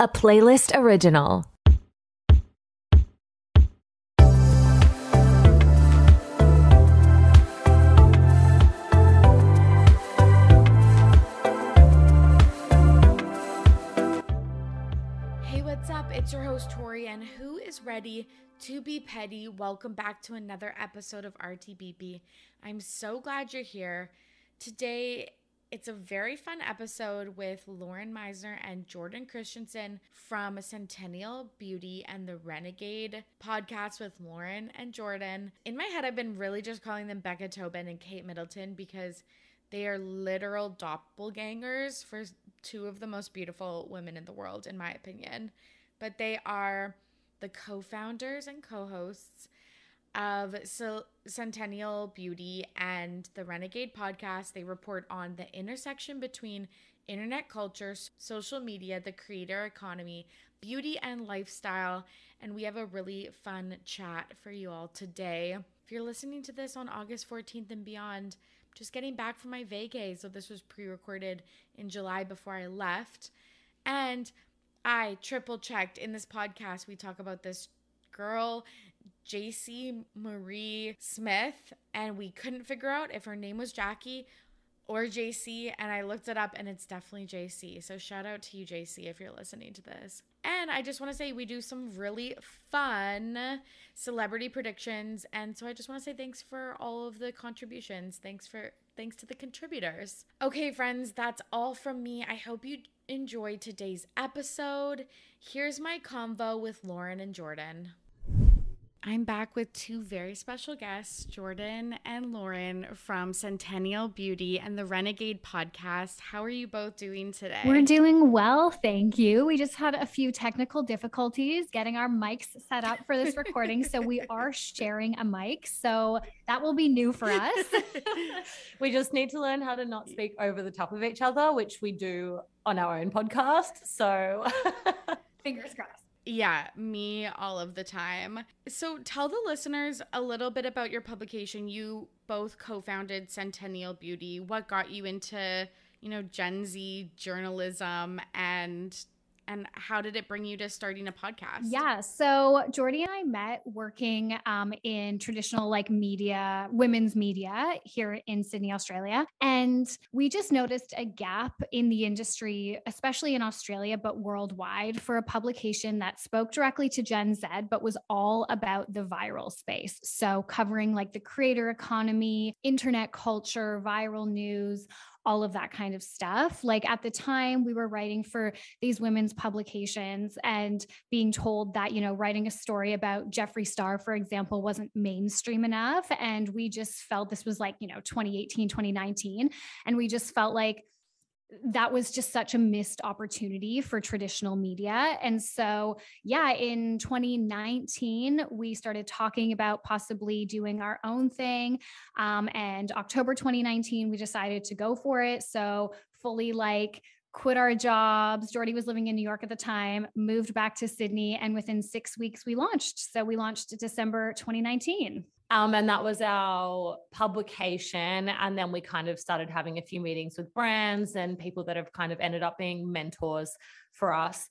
a Playlist original. Hey, what's up? It's your host, Tori, and who is ready to be petty? Welcome back to another episode of RTBB. I'm so glad you're here. Today, it's a very fun episode with Lauren Meisner and Jordan Christensen from Centennial Beauty and the Renegade podcast with Lauren and Jordan. In my head, I've been really just calling them Becca Tobin and Kate Middleton because they are literal doppelgangers for two of the most beautiful women in the world, in my opinion. But they are the co-founders and co-hosts of Centennial Beauty and the Renegade podcast. They report on the intersection between internet culture, social media, the creator economy, beauty, and lifestyle. And we have a really fun chat for you all today. If you're listening to this on August 14th and beyond, just getting back from my vacay, so this was pre-recorded in July before I left. And I triple checked in this podcast. We talk about this girl, Jaci Marie Smith, and we couldn't figure out if her name was Jackie or JC, and I looked it up and it's definitely JC. So shout out to you, JC, if you're listening to this. And I just want to say we do some really fun celebrity predictions, and so I just want to say thanks for all of the contributions. Thanks to the contributors. Okay, friends, that's all from me. I hope you enjoyed today's episode. Here's my convo with Lauren and Jordan. I'm back with two very special guests, Jordan and Lauren from Centennial Beauty and the Renegade podcast. How are you both doing today? We're doing well, thank you. We just had a few technical difficulties getting our mics set up for this recording, so we are sharing a mic, so that will be new for us. We just need to learn how to not speak over the top of each other, which we do on our own podcast, so fingers crossed. Yeah, me all of the time. So tell the listeners a little bit about your publication. You both co-founded Centennial Beauty. What got you into, Gen Z journalism, and how did it bring you to starting a podcast? Yeah. So Jordy and I met working in traditional media, women's media here in Sydney, Australia. And we just noticed a gap in the industry, especially in Australia, but worldwide, for a publication that spoke directly to Gen Z, but was all about the viral space. So covering the creator economy, internet culture, viral news, all of that kind of stuff. At the time, we were writing for these women's publications and being told that, writing a story about Jeffree Star, for example, wasn't mainstream enough. And we just felt this was 2018, 2019. And we just felt like that was just such a missed opportunity for traditional media. And so, in 2019, we started talking about possibly doing our own thing. And October 2019, we decided to go for it. So fully quit our jobs. Jordy was living in New York at the time, moved back to Sydney, and within 6 weeks we launched. So we launched December 2019. And that was our publication. And then we kind of started having a few meetings with brands and people that have kind of ended up being mentors for us.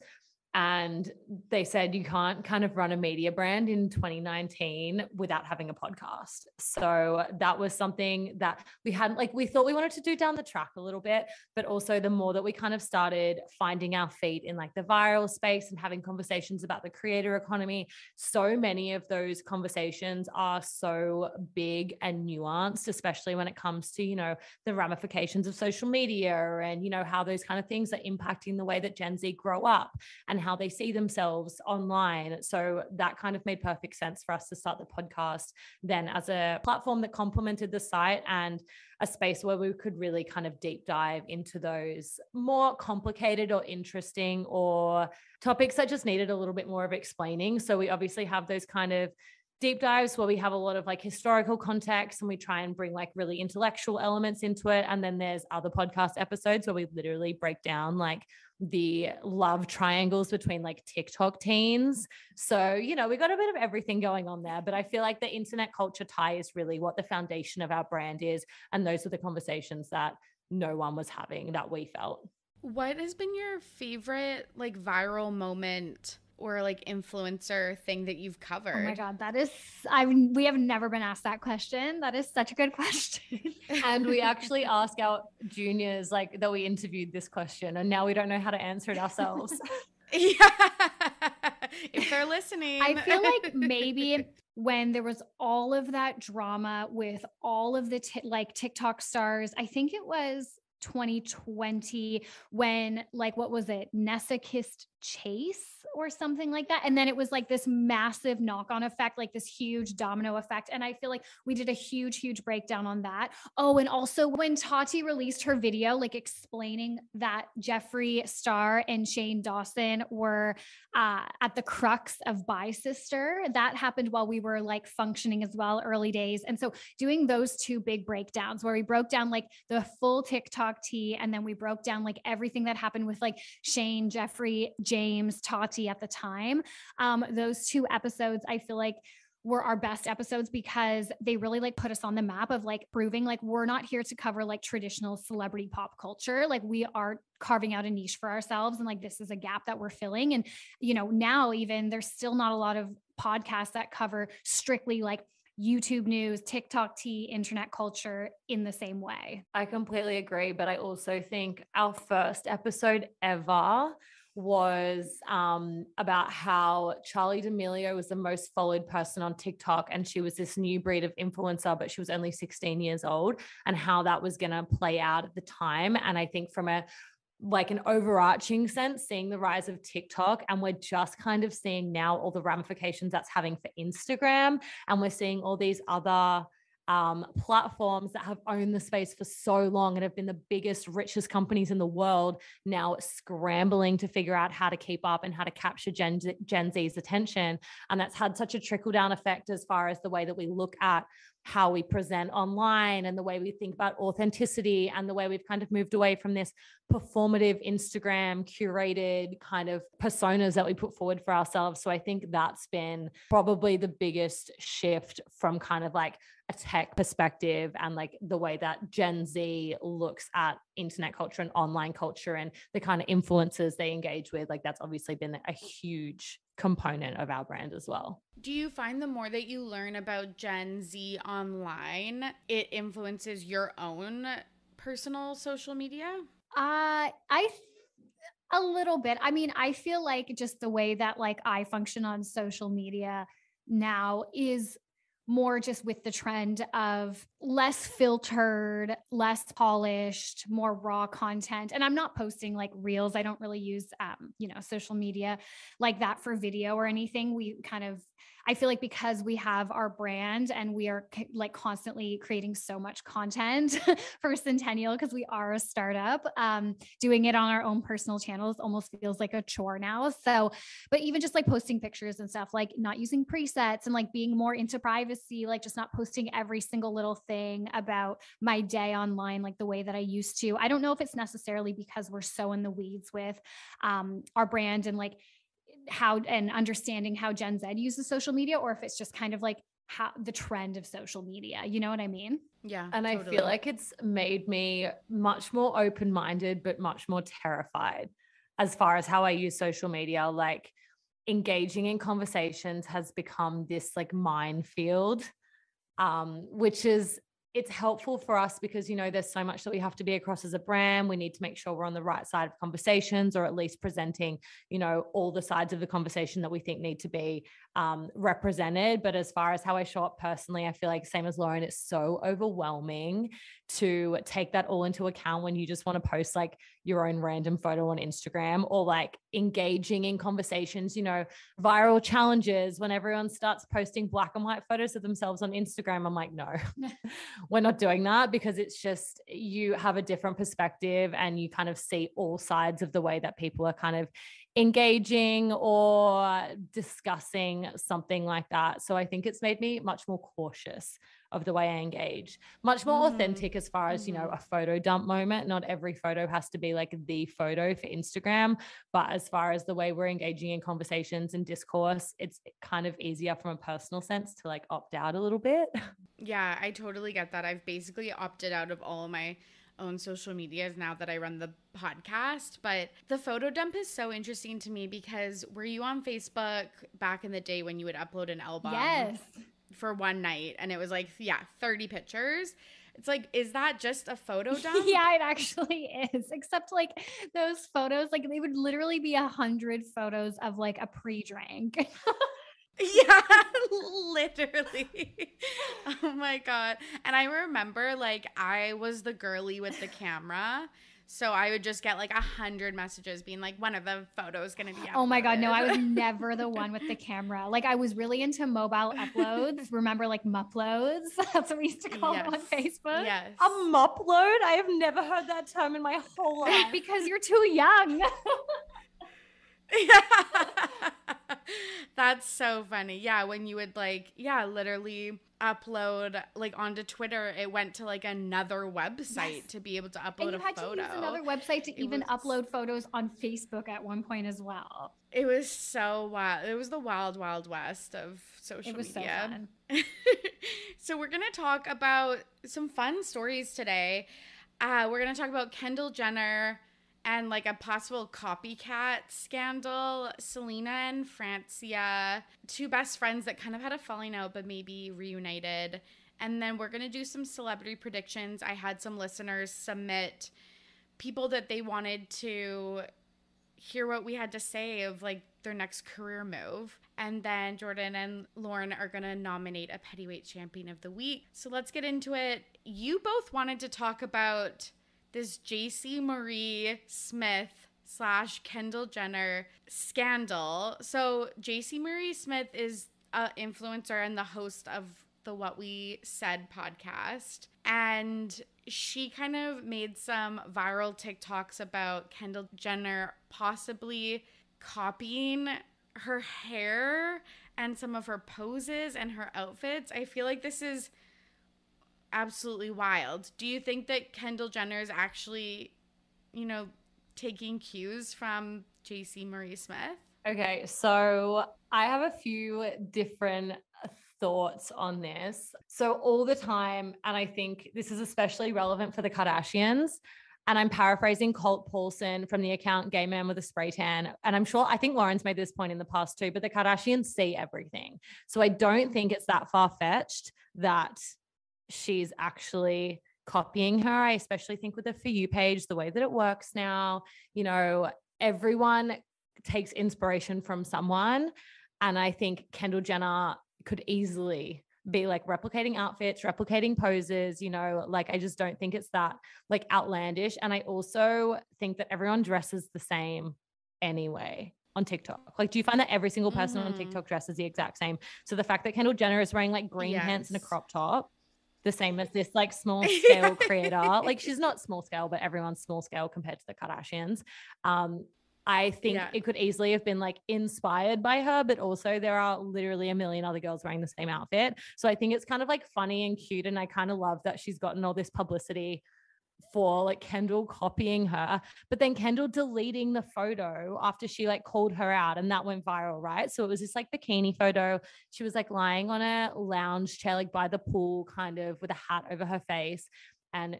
And they said, you can't kind of run a media brand in 2019 without having a podcast. So that was something that we hadn't, we thought we wanted to do down the track a little bit, but also the more that we kind of started finding our feet in the viral space and having conversations about the creator economy, so many of those conversations are so big and nuanced, especially when it comes to, the ramifications of social media and, how those kind of things are impacting the way that Gen Z grow up and how they see themselves online. So that kind of made perfect sense for us to start the podcast then as a platform that complemented the site and a space where we could really kind of deep dive into those more complicated or interesting or topics that just needed a little bit more of explaining. So we obviously have those kind of deep dives where we have a lot of historical context and we try and bring really intellectual elements into it. And then there's other podcast episodes where we literally break down the love triangles between TikTok teens. So, we got a bit of everything going on there, but I feel like the internet culture tie is really what the foundation of our brand is. And those are the conversations that no one was having that we felt. What has been your favorite like viral moment or like influencer thing that you've covered? Oh my God, we have never been asked that question. That is such a good question. And we actually ask our juniors like that we interviewed this question, and now we don't know how to answer it ourselves. Yeah. If they're listening. I feel like maybe when there was all of that drama with all of the like TikTok stars, I think it was 2020 when like, what was it? Nessa kissed Chase or something like that. And then it was like this massive knock-on effect, like this huge domino effect. And I feel like we did a huge breakdown on that. Oh, and also when Tati released her video, like explaining that Jeffree Star and Shane Dawson were at the crux of Bi Sister, that happened while we were like functioning as well, early days. And so doing those two big breakdowns where we broke down like the full TikTok tea, and then we broke down like everything that happened with like Shane, Jeffree, James, Tati at the time. Those two episodes, I feel like were our best episodes because they really like put us on the map of like proving like we're not here to cover like traditional celebrity pop culture. Like we are carving out a niche for ourselves, and like this is a gap that we're filling. And you know, now even there's still not a lot of podcasts that cover strictly like YouTube news, TikTok tea, internet culture in the same way. I completely agree, but I also think our first episode ever was about how Charli D'Amelio was the most followed person on TikTok, and she was this new breed of influencer, but she was only 16 years old, and how that was going to play out at the time. And I think from a like an overarching sense, seeing the rise of TikTok, and we're just kind of seeing now all the ramifications that's having for Instagram, and we're seeing all these other platforms that have owned the space for so long and have been the biggest, richest companies in the world now scrambling to figure out how to keep up and how to capture Gen Z's attention. And that's had such a trickle down effect as far as the way that we look at how we present online and the way we think about authenticity, and the way we've kind of moved away from this performative Instagram curated kind of personas that we put forward for ourselves. So I think that's been probably the biggest shift from kind of like a tech perspective, and like the way that Gen Z looks at internet culture and online culture and the kind of influencers they engage with. Like that's obviously been a huge component of our brand as well. Do you find the more that you learn about Gen Z online, it influences your own personal social media? A little bit. I mean, I feel like just the way that like I function on social media now is more just with the trend of less filtered, less polished, more raw content. And I'm not posting like reels. I don't really use, social media like that for video or anything. I feel like because we have our brand and we are like constantly creating so much content for Centennial, because we are a startup, doing it on our own personal channels almost feels like a chore now. So, but even just like posting pictures and stuff, like not using presets and like being more into privacy, like just not posting every single little thing about my day online, like the way that I used to. I don't know if it's necessarily because we're so in the weeds with our brand and like how and understanding how Gen Z uses social media, or if it's just kind of like how the trend of social media, you know what I mean? Yeah. And totally. I feel like it's made me much more open-minded, but much more terrified as far as how I use social media. Like engaging in conversations has become this like minefield, which is, it's helpful for us because, you know, there's so much that we have to be across as a brand. We need to make sure we're on the right side of conversations, or at least presenting, you know, all the sides of the conversation that we think need to be represented. But as far as how I show up personally, I feel like same as Lauren, it's so overwhelming to take that all into account when you just want to post like your own random photo on Instagram, or like engaging in conversations, you know, viral challenges. When everyone starts posting black and white photos of themselves on Instagram, I'm like, no, we're not doing that, because it's just, you have a different perspective and you kind of see all sides of the way that people are kind of engaging or discussing something like that. So I think it's made me much more cautious of the way I engage, much more authentic as far as, you know, a photo dump moment. Not every photo has to be like the photo for Instagram, but as far as the way we're engaging in conversations and discourse, it's kind of easier from a personal sense to like opt out a little bit. Yeah, I totally get that. I've basically opted out of all of my own social medias now that I run the podcast. But the photo dump is so interesting to me because were you on Facebook back in the day when you would upload an album? Yes. For one night and it was like, 30 pictures. It's like, is that just a photo dump? Yeah, it actually is. Except like those photos, like they would literally be 100 photos of like a pre-drink. Yeah, literally. Oh my God. And I remember like I was the girly with the camera. So I would just get like 100 messages being like, when are the photos going to be uploaded? Oh my God. No, I was never the one with the camera. Like I was really into mobile uploads. Remember like muploads? That's what we used to call them on Facebook. Yes. A mupload? I have never heard that term in my whole life. Because you're too young. Yeah. That's so funny. Yeah, when you would like, literally upload like onto Twitter, it went to like another website to be able to upload a photo. And you had to use another website to even upload photos on Facebook at one point as well. It was so wild. It was the wild, wild west of social media. It was so fun. So we're going to talk about some fun stories today. We're going to talk about Kendall Jenner and like a possible copycat scandal, Selena and Francia, two best friends that kind of had a falling out but maybe reunited. And then we're going to do some celebrity predictions. I had some listeners submit people that they wanted to hear what we had to say of like their next career move. And then Jordan and Lauren are going to nominate a Pettyweight Champion of the Week. So let's get into it. You both wanted to talk about this Jaci Marie Smith / Kendall Jenner scandal. So Jaci Marie Smith is an influencer and the host of the What We Said podcast. And she kind of made some viral TikToks about Kendall Jenner possibly copying her hair and some of her poses and her outfits. I feel like this is absolutely wild. Do you think that Kendall Jenner is actually, taking cues from Jaci Marie Smith? Okay, so I have a few different thoughts on this. So all the time, and I think this is especially relevant for the Kardashians, and I'm paraphrasing Colt Paulson from the account Gay Man with a Spray Tan. And I think Lauren's made this point in the past too, but the Kardashians see everything. So I don't think it's that far-fetched that she's actually copying her. I especially think with the For You page, the way that it works now, everyone takes inspiration from someone. And I think Kendall Jenner could easily be like replicating outfits, replicating poses, I just don't think it's that like outlandish. And I also think that everyone dresses the same anyway on TikTok. Like, do you find that every single person on TikTok dresses the exact same? So the fact that Kendall Jenner is wearing like green pants and a crop top, the same as this like small scale creator, like she's not small scale, but everyone's small scale compared to the Kardashians. I think it could easily have been like inspired by her, but also there are literally a million other girls wearing the same outfit. So I think it's kind of like funny and cute. And I kind of love that she's gotten all this publicity for like Kendall copying her, but then Kendall deleting the photo after she like called her out, and that went viral, right? So it was this like bikini photo. She was like lying on a lounge chair, like by the pool, kind of with a hat over her face. And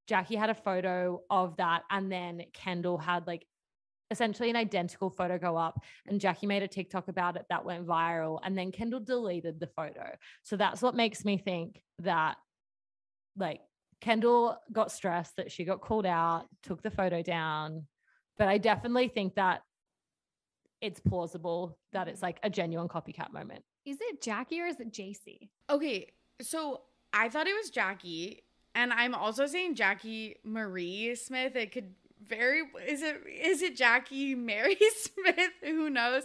Jackie had a photo of that. And then Kendall had like essentially an identical photo go up, and Jackie made a TikTok about it that went viral. And then Kendall deleted the photo. So that's what makes me think that like Kendall got stressed that she got called out, took the photo down. But I definitely think that it's plausible that it's like a genuine copycat moment. Is it Jackie or is it Jaci? Okay, so I thought it was Jackie, and I'm also saying Jaci Marie Smith. It could is it Jackie Mary Smith? Who knows?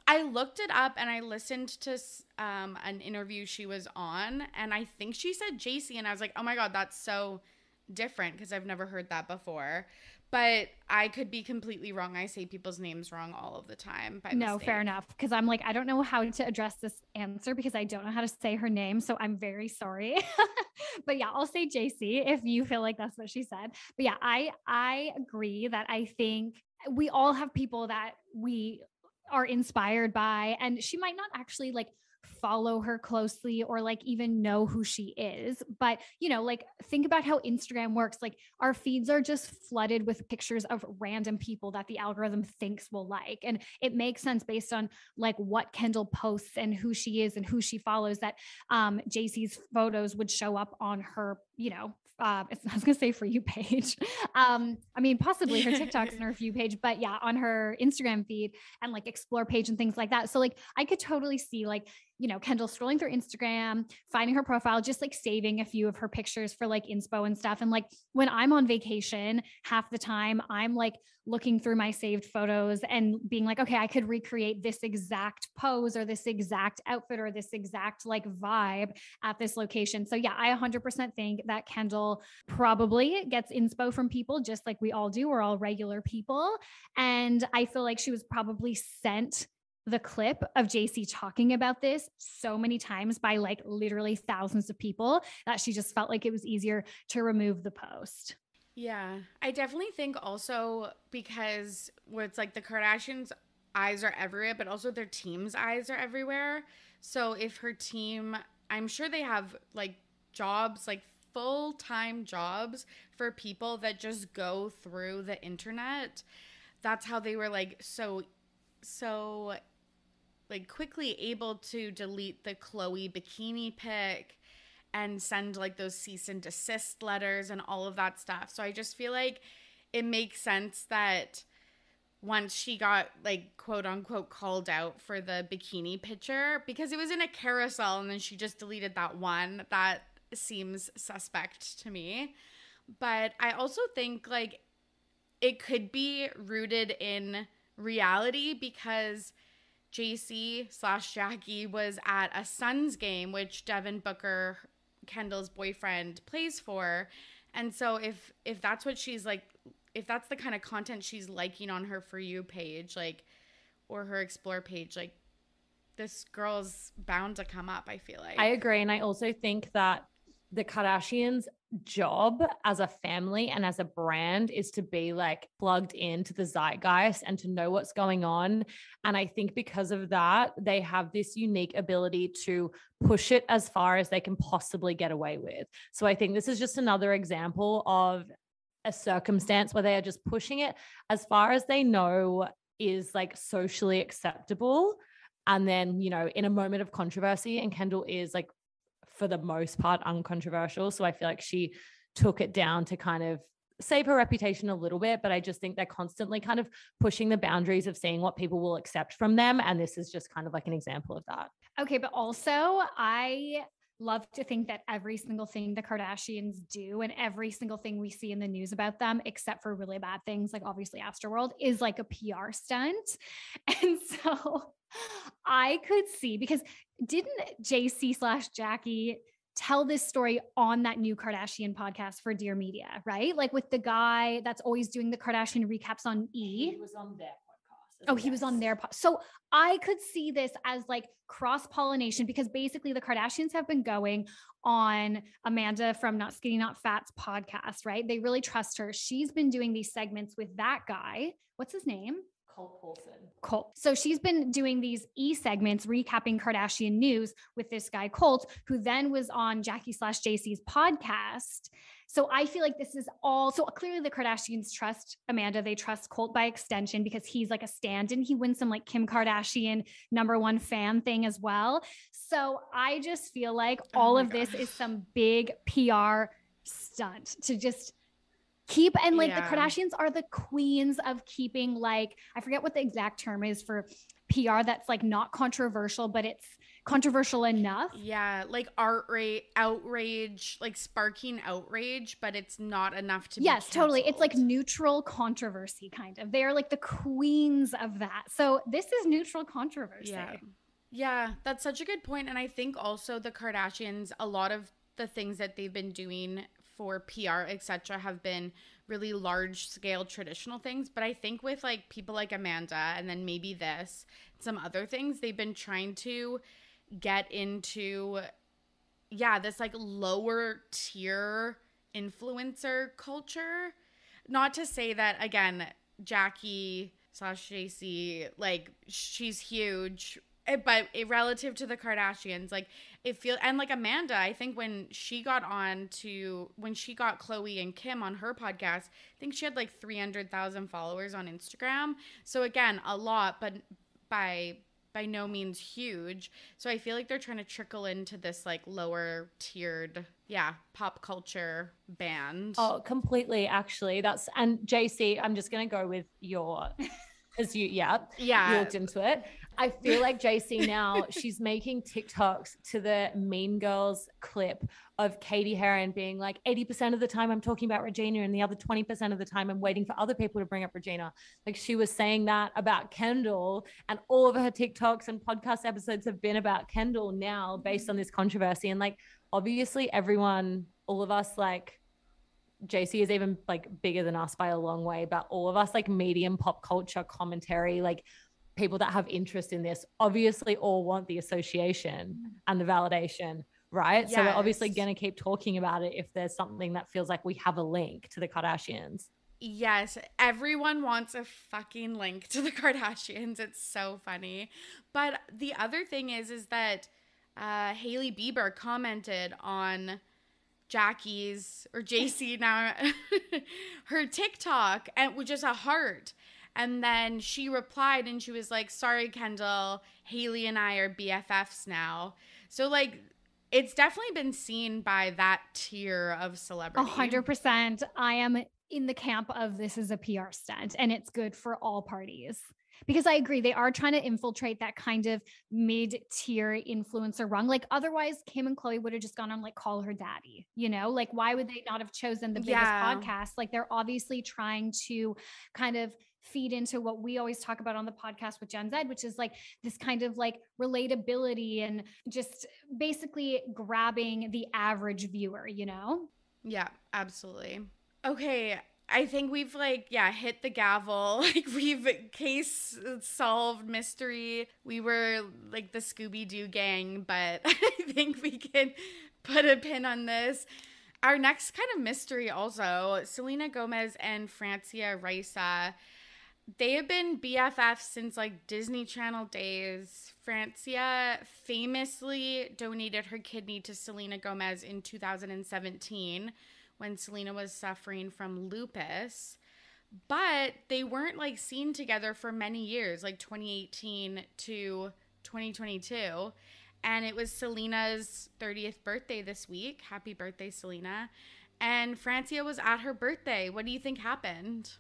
I looked it up and I listened to an interview she was on, and I think she said Jaci, and I was like, oh my God, that's so different because I've never heard that before. But I could be completely wrong. I say people's names wrong all of the time. No, fair enough. Because I'm like, I don't know how to address this answer because I don't know how to say her name. So I'm very sorry. But yeah, I'll say Jaci if you feel like that's what she said. But yeah, I agree that I think we all have people that we are inspired by, and she might not actually like follow her closely or like even know who she is. But, you know, like think about how Instagram works. Like our feeds are just flooded with pictures of random people that the algorithm thinks will like. And it makes sense based on like what Kendall posts and who she is and who she follows that Jaci's photos would show up on her, you know, I was gonna say For You page. I mean, possibly her TikToks and her For You page, but yeah, on her Instagram feed and like Explore page and things like that. So like I could totally see like, you know, Kendall scrolling through Instagram, finding her profile, just like saving a few of her pictures for like inspo and stuff. And like when I'm on vacation, half the time I'm like looking through my saved photos and being like, okay, I could recreate this exact pose or this exact outfit or this exact like vibe at this location. So yeah, I 100% think that Kendall probably gets inspo from people just like we all do. We're all regular people. And I feel like she was probably sent the clip of Jaci talking about this so many times by like literally thousands of people that she just felt like it was easier to remove the post. Yeah, I definitely think also because where it's like the Kardashians' eyes are everywhere, but also their team's eyes are everywhere. So if her team, I'm sure they have like jobs, like full-time jobs for people that just go through the internet. That's how they were like so like quickly able to delete the Chloe bikini pic and send like those cease and desist letters and all of that stuff. So I just feel like it makes sense that once she got like quote unquote called out for the bikini picture, because it was in a carousel and then she just deleted that one, that seems suspect to me. But I also think like it could be rooted in reality because Jaci/Jackie was at a Suns game, which Devin Booker, Kendall's boyfriend, plays for. And so if that's what she's like, if that's the kind of content she's liking on her For You page, like, or her Explore page, like, this girl's bound to come up, I feel like. I agree. And I also think that the Kardashians' job as a family and as a brand is to be like plugged into the zeitgeist and to know what's going on. And I think because of that, they have this unique ability to push it as far as they can possibly get away with. So I think this is just another example of a circumstance where they are just pushing it as far as they know is like socially acceptable. And then, you know, in a moment of controversy, and Kendall is like, for the most part, uncontroversial. So I feel like she took it down to kind of save her reputation a little bit. But I just think they're constantly kind of pushing the boundaries of seeing what people will accept from them. And this is just kind of like an example of that. Okay. But also I love to think that every single thing the Kardashians do and every single thing we see in the news about them, except for really bad things, like obviously Astroworld, is like a PR stunt. And so I could see, because didn't Jaci/Jackie tell this story on that new Kardashian podcast for Dear Media, right? Like with the guy that's always doing the Kardashian recaps on E. He was on their podcast. Oh, he was on their podcast. So I could see this as like cross-pollination, because basically the Kardashians have been going on Amanda from Not Skinny Not Fat's podcast, right? They really trust her. She's been doing these segments with that guy. What's his name? Colt. So she's been doing these segments recapping Kardashian news with this guy Colt, who then was on Jackie/Jaci's podcast. So I feel like this is all, so clearly the Kardashians trust Amanda. They trust Colt by extension because he's like a stand-in. He wins some like Kim Kardashian #1 fan thing as well. So I just feel like all of this is some big PR stunt to just keep, and like the Kardashians are the queens of keeping, like, I forget what the exact term is for PR that's like not controversial, but it's controversial enough. Yeah, like outrage, like sparking outrage, but it's not enough to be Yes, totally. canceled. It's like neutral controversy kind of. They are like the queens of that. So this is neutral controversy. Yeah, that's such a good point. And I think also the Kardashians, a lot of the things that they've been doing for PR, etc., have been really large scale traditional things. But I think with like people like Amanda and then maybe some other things, they've been trying to get into, this like lower tier influencer culture. Not to say that, again, Jackie/Jaci, like, she's huge But relative to the Kardashians, like and like Amanda, I think when she got Khloe and Kim on her podcast, I think she had like 300,000 followers on Instagram. So again, a lot, but by no means huge. So I feel like they're trying to trickle into this like lower tiered, pop culture band. Oh, completely. Actually, and JC, I'm just going to go with as you looked into it. I feel like JC now, she's making TikToks to the Mean Girls clip of Katie Heron being like, 80% of the time I'm talking about Regina and the other 20% of the time I'm waiting for other people to bring up Regina. Like she was saying that about Kendall, and all of her TikToks and podcast episodes have been about Kendall now based on this controversy. And like, obviously all of us, like JC is even like bigger than us by a long way, but all of us like medium pop culture commentary, like people that have interest in this obviously all want the association and the validation, right? Yes. So we're obviously going to keep talking about it if there's something that feels like we have a link to the Kardashians. Yes, everyone wants a fucking link to the Kardashians. It's so funny. But the other thing is that Hailey Bieber commented on Jaci now, her TikTok, and with just a heart. And then she replied and she was like, sorry, Kendall, Hailey and I are BFFs now. So like, it's definitely been seen by that tier of celebrity. 100%. I am in the camp of this is a PR stunt and it's good for all parties. Because I agree, they are trying to infiltrate that kind of mid-tier influencer rung. Like otherwise, Kim and Khloe would have just gone on like Call Her Daddy, you know? Like why would they not have chosen the biggest podcast? Like they're obviously trying to kind of feed into what we always talk about on the podcast with Gen Z, which is like this kind of like relatability and just basically grabbing the average viewer, you know? Yeah, absolutely. Okay. I think we've hit the gavel. Like we've case solved mystery. We were like the Scooby-Doo gang, but I think we can put a pin on this. Our next kind of mystery also, Selena Gomez and Francia Raisa. They have been BFFs since like Disney Channel days. Francia famously donated her kidney to Selena Gomez in 2017 when Selena was suffering from lupus. But they weren't like seen together for many years, like 2018 to 2022. And it was Selena's 30th birthday this week. Happy birthday, Selena. And Francia was at her birthday. What do you think happened?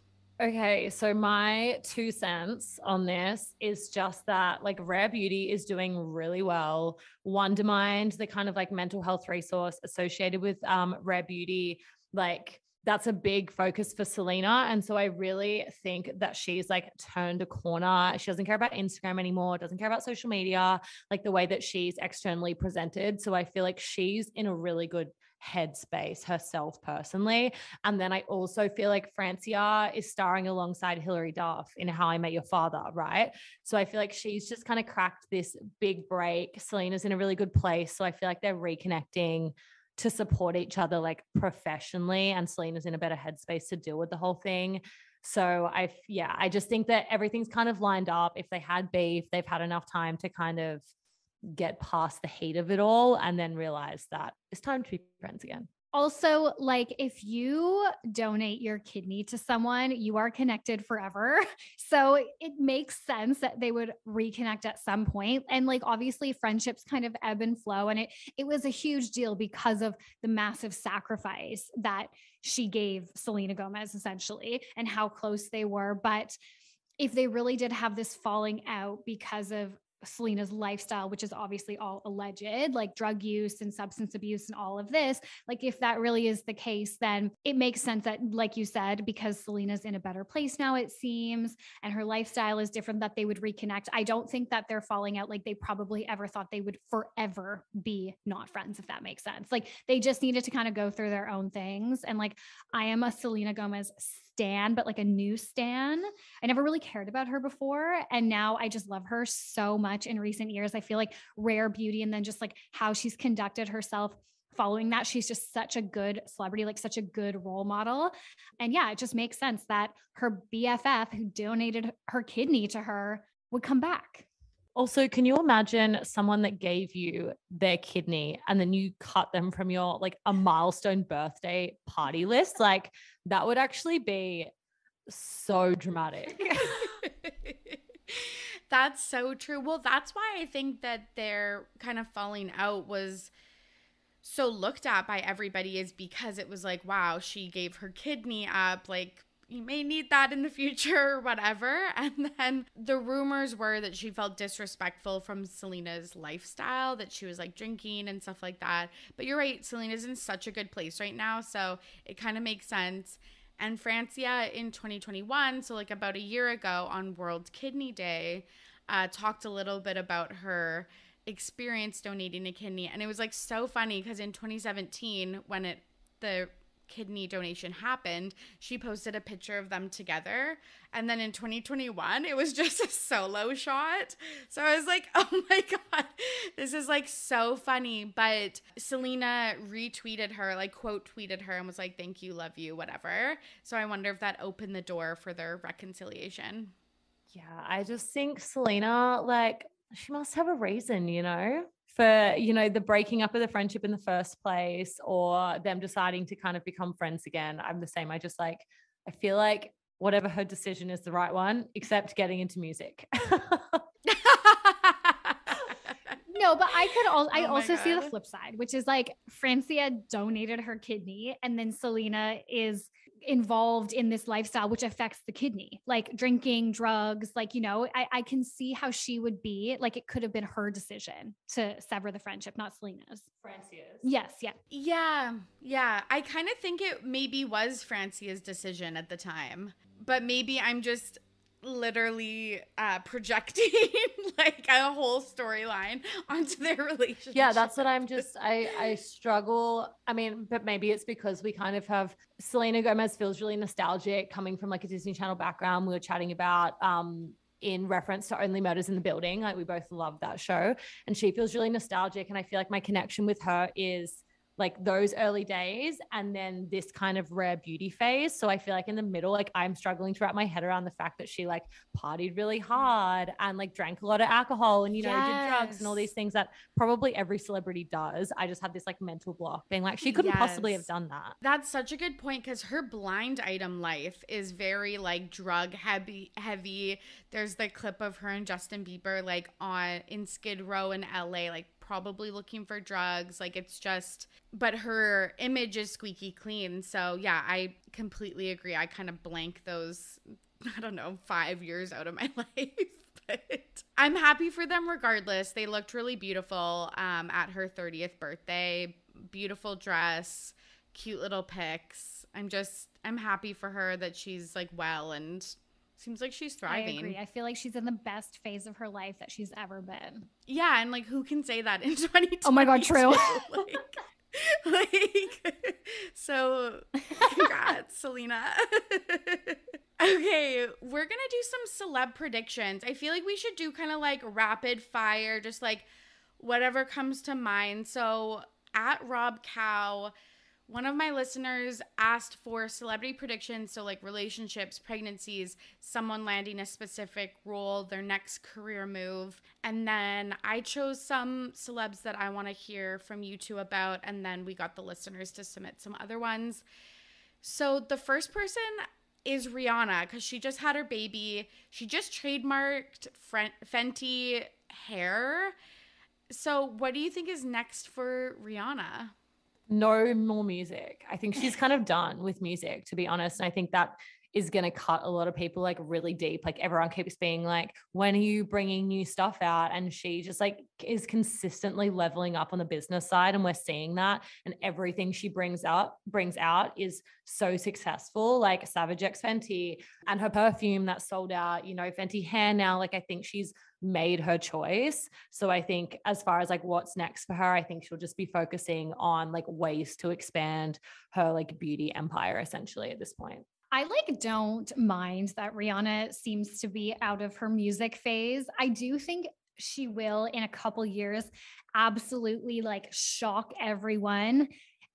Okay, so my 2 cents on this is just that like Rare Beauty is doing really well. Wondermind, the kind of like mental health resource associated with Rare Beauty, like that's a big focus for Selena. And so I really think that she's like turned a corner. She doesn't care about Instagram anymore, doesn't care about social media, like the way that she's externally presented. So I feel like she's in a really good headspace herself personally. And then I also feel like Francia is starring alongside Hilary Duff in How I Met Your Father, right? So I feel like she's just kind of cracked this big break. Selena's in a really good place. So I feel like they're reconnecting to support each other like professionally, and Selena's in a better headspace to deal with the whole thing. So I just think that everything's kind of lined up. If they had beef, they've had enough time to kind of get past the heat of it all and then realize that it's time to be friends again. Also, like if you donate your kidney to someone, you are connected forever. So it makes sense that they would reconnect at some point. And like obviously friendships kind of ebb and flow. And it was a huge deal because of the massive sacrifice that she gave Selena Gomez essentially and how close they were. But if they really did have this falling out because of Selena's lifestyle, which is obviously all alleged, like drug use and substance abuse and all of this, like if that really is the case, then it makes sense that, like you said, because Selena's in a better place now, it seems, and her lifestyle is different, that they would reconnect. I don't think that they're falling out like they probably ever thought they would forever be not friends, if that makes sense. Like they just needed to kind of go through their own things. And like, I am a Selena Gomez stan, but like a new stan. I never really cared about her before. And now I just love her so much in recent years. I feel like Rare Beauty and then just like how she's conducted herself following that. She's just such a good celebrity, like such a good role model. And yeah, it just makes sense that her BFF who donated her kidney to her would come back. Also, can you imagine someone that gave you their kidney and then you cut them from your like a milestone birthday party list? Like that would actually be so dramatic. That's so true. Well, that's why I think that their kind of falling out was so looked at by everybody, is because it was like, wow, she gave her kidney up. Like, you may need that in the future or whatever. And then the rumors were that she felt disrespectful from Selena's lifestyle, that she was like drinking and stuff like that. But you're right, Selena's in such a good place right now, so it kind of makes sense. And Francia in 2021, so like about a year ago on World Kidney Day, talked a little bit about her experience donating a kidney. And it was like so funny because in 2017, when the kidney donation happened, she posted a picture of them together. And then in 2021, it was just a solo shot. So I was like, oh my God, this is like so funny. But Selena retweeted her, like quote tweeted her, and was like, thank you, love you, whatever. So I wonder if that opened the door for their reconciliation. Yeah, I just think Selena, like, she must have a reason, for, the breaking up of the friendship in the first place, or them deciding to kind of become friends again. I'm the same. I feel like whatever her decision is the right one, except getting into music. No, but I also see the flip side, which is like Francia donated her kidney and then Selena is involved in this lifestyle, which affects the kidney, like drinking, drugs, like, I can see how she would be like, it could have been her decision to sever the friendship, not Selena's. Francia's. Yes. Yeah. Yeah. I kind of think it maybe was Francia's decision at the time, but maybe I'm just literally projecting like a whole storyline onto their relationship. Yeah, that's what I struggle. I mean, but maybe it's because we kind of have Selena Gomez feels really nostalgic coming from like a Disney Channel background. We were chatting about in reference to Only Murders in the Building. Like we both love that show and she feels really nostalgic. And I feel like my connection with her is like those early days and then this kind of rare beauty phase. So I feel like in the middle, like I'm struggling to wrap my head around the fact that she like partied really hard and like drank a lot of alcohol and, did drugs and all these things that probably every celebrity does. I just have this like mental block being like, she couldn't possibly have done that. That's such a good point because her blind item life is very like drug heavy. There's the clip of her and Justin Bieber like in Skid Row in LA, like probably looking for drugs. Like it's just, but her image is squeaky clean. So yeah, I completely agree. I kind of blank those, 5 years out of my life. But I'm happy for them regardless. They looked really beautiful at her 30th birthday. Beautiful dress, cute little pics. I'm happy for her that she's like well and seems like she's thriving. I agree. I feel like she's in the best phase of her life that she's ever been. Yeah, and like who can say that in 2020? Oh my God, true. So congrats, Selena. Okay, we're gonna do some celeb predictions. I feel like we should do kind of like rapid fire, just like whatever comes to mind. So at Rob Cow, one of my listeners asked for celebrity predictions, so like relationships, pregnancies, someone landing a specific role, their next career move. And then I chose some celebs that I want to hear from you two about, and then we got the listeners to submit some other ones. So the first person is Rihanna because she just had her baby. She just trademarked Fenty hair. So what do you think is next for Rihanna? No more music. I think she's kind of done with music, to be honest. And I think that is going to cut a lot of people like really deep. Like everyone keeps being like, when are you bringing new stuff out? And she just like is consistently leveling up on the business side. And we're seeing that. And everything she brings out is so successful. Like Savage X Fenty and her perfume that sold out, Fenty hair now. Like I think she's made her choice. So I think as far as like what's next for her, I think she'll just be focusing on like ways to expand her like beauty empire essentially at this point. I like don't mind that Rihanna seems to be out of her music phase. I do think she will in a couple years absolutely like shock everyone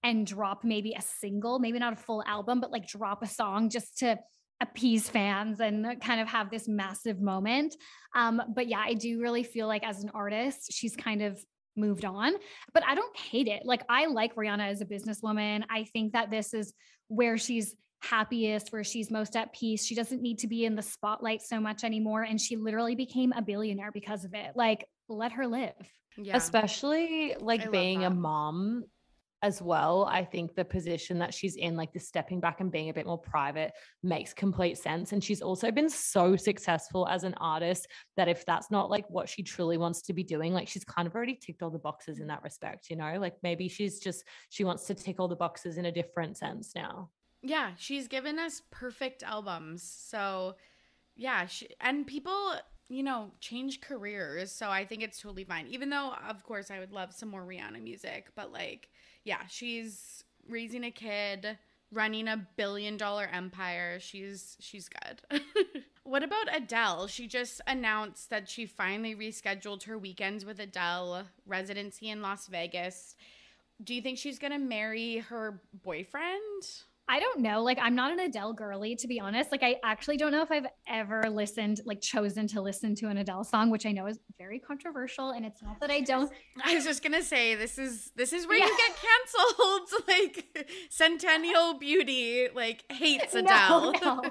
and drop maybe a single, maybe not a full album, but like drop a song just to appease fans and kind of have this massive moment. But yeah, I do really feel like as an artist, she's kind of moved on, but I don't hate it. Like I like Rihanna as a businesswoman. I think that this is where she's happiest, where she's most at peace. She doesn't need to be in the spotlight so much anymore. And she literally became a billionaire because of it. Like, let her live. Yeah. Especially I like love being a that. mom as well. I think the position that she's in, like the stepping back and being a bit more private, makes complete sense. And she's also been so successful as an artist that if that's not like what she truly wants to be doing, like she's kind of already ticked all the boxes in that respect, you know, like maybe she wants to tick all the boxes in a different sense now. Yeah, she's given us perfect albums. So, yeah, and people, change careers. So I think it's totally fine. Even though, of course, I would love some more Rihanna music. But, like, yeah, she's raising a kid, running a billion-dollar empire. She's good. What about Adele? She just announced that she finally rescheduled her weekends with Adele residency in Las Vegas. Do you think she's going to marry her boyfriend? I don't know. Like, I'm not an Adele girly, to be honest. Like, I actually don't know if I've ever chosen to listen to an Adele song, which I know is very controversial. And it's not that I don't. I was just gonna say this is where you get canceled. Like Centennial Beauty, like hates Adele. No.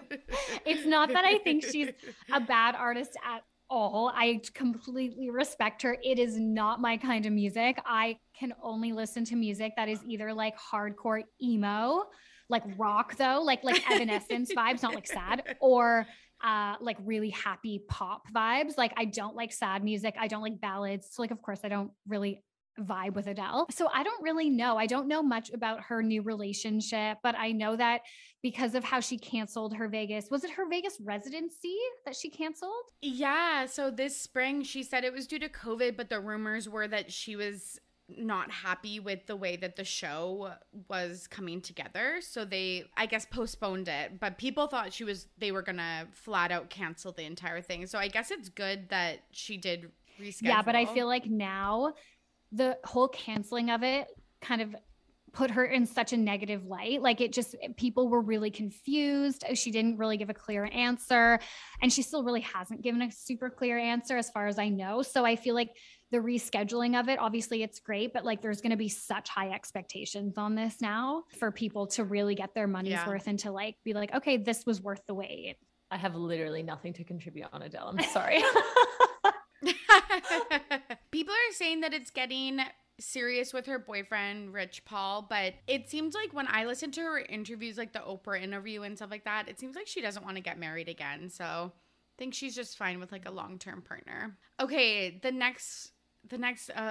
It's not that I think she's a bad artist at all. I completely respect her. It is not my kind of music. I can only listen to music that is either like hardcore emo, like rock though, like Evanescence vibes, not like sad, or like really happy pop vibes. Like I don't like sad music. I don't like ballads. So like, of course I don't really vibe with Adele. So I don't really know. I don't know much about her new relationship, but I know that because of how she canceled her was it her Vegas residency that she canceled? Yeah, so this spring she said it was due to COVID, but the rumors were that she was not happy with the way that the show was coming together. So they, I guess, postponed it. But people thought they were going to flat out cancel the entire thing. So I guess it's good that she did reschedule. Yeah, but I feel like now the whole canceling of it kind of put her in such a negative light. Like people were really confused. She didn't really give a clear answer. And she still really hasn't given a super clear answer as far as I know. So I feel like the rescheduling of it, obviously it's great, but like there's going to be such high expectations on this now for people to really get their money's worth and to like be like, okay, this was worth the wait. I have literally nothing to contribute on Adele. I'm sorry. People are saying that it's getting serious with her boyfriend, Rich Paul, but it seems like when I listen to her interviews, like the Oprah interview and stuff like that, it seems like she doesn't want to get married again. So I think she's just fine with like a long-term partner. Okay, the next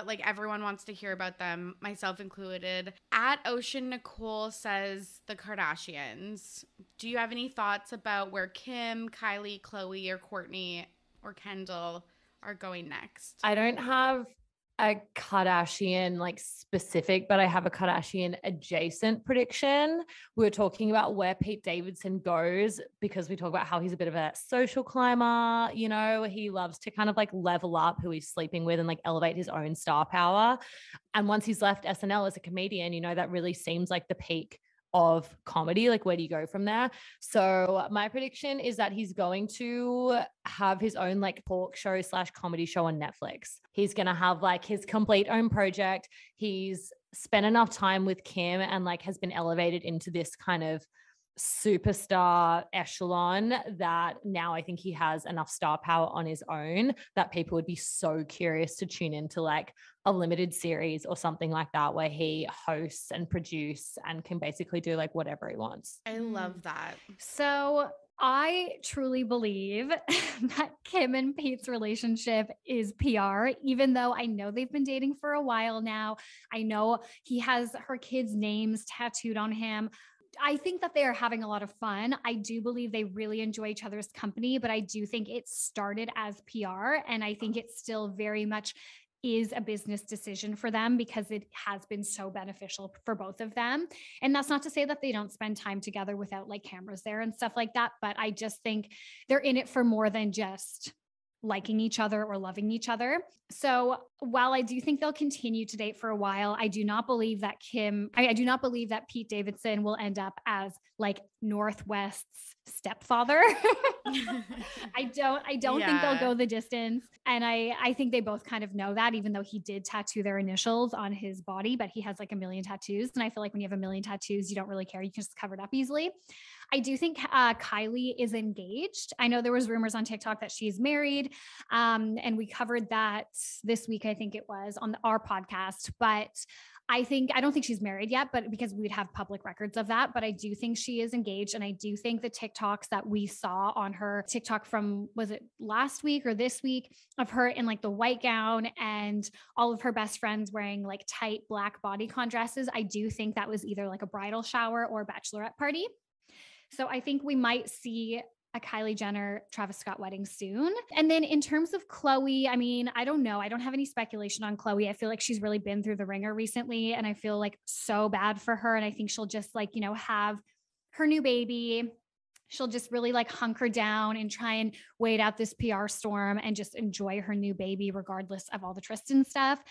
like everyone wants to hear about them, myself included. At Ocean Nicole says the Kardashians. Do you have any thoughts about where Kim, Kylie, Khloe, or Kourtney or Kendall are going next? I don't have a Kardashian like specific, but I have a Kardashian adjacent prediction. We were talking about where Pete Davidson goes because we talk about how he's a bit of a social climber. You know, he loves to kind of like level up who he's sleeping with and like elevate his own star power. And once he's left SNL as a comedian, you know, that really seems like the peak of comedy. Like, where do you go from there? So my prediction is that he's going to have his own like talk show / comedy show on Netflix. He's going to have like his complete own project. He's spent enough time with Kim and like has been elevated into this kind of superstar echelon that now I think he has enough star power on his own that people would be so curious to tune into like a limited series or something like that where he hosts and produce and can basically do like whatever he wants. I love that. So I truly believe that Kim and Pete's relationship is PR, even though I know they've been dating for a while now. I know he has her kids' names tattooed on him. I think that they are having a lot of fun. I do believe they really enjoy each other's company, but I do think it started as PR. And I think it still very much is a business decision for them because it has been so beneficial for both of them. And that's not to say that they don't spend time together without like cameras there and stuff like that. But I just think they're in it for more than just liking each other or loving each other. So while I do think they'll continue to date for a while, I do not believe that I do not believe that Pete Davidson will end up as like Northwest's stepfather. I don't think they'll go the distance. And I think they both kind of know that, even though he did tattoo their initials on his body, but he has like a million tattoos. And I feel like when you have a million tattoos, you don't really care. You can just cover it up easily. I do think Kylie is engaged. I know there was rumors on TikTok that she's married. And we covered that this week, I think it was on our podcast, but I don't think she's married yet, but because we'd have public records of that, but I do think she is engaged. And I do think the TikToks that we saw on her TikTok from, was it last week or this week, of her in like the white gown and all of her best friends wearing like tight black bodycon dresses. I do think that was either like a bridal shower or a bachelorette party. So I think we might see a Kylie Jenner, Travis Scott wedding soon. And then in terms of Khloe, I mean, I don't know. I don't have any speculation on Khloe. I feel like she's really been through the ringer recently, and I feel like so bad for her. And I think she'll just like, have her new baby. She'll just really like hunker down and try and wait out this PR storm and just enjoy her new baby, regardless of all the Tristan stuff.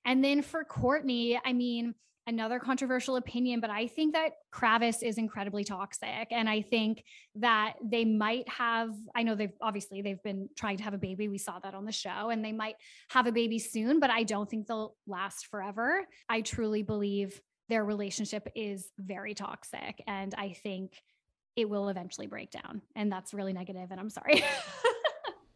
And then for Kourtney, I mean, another controversial opinion, but I think that Kravis is incredibly toxic. And I think that they might have, I know they've been trying to have a baby. We saw that on the show, and they might have a baby soon, but I don't think they'll last forever. I truly believe their relationship is very toxic. And I think it will eventually break down. And that's really negative. And I'm sorry.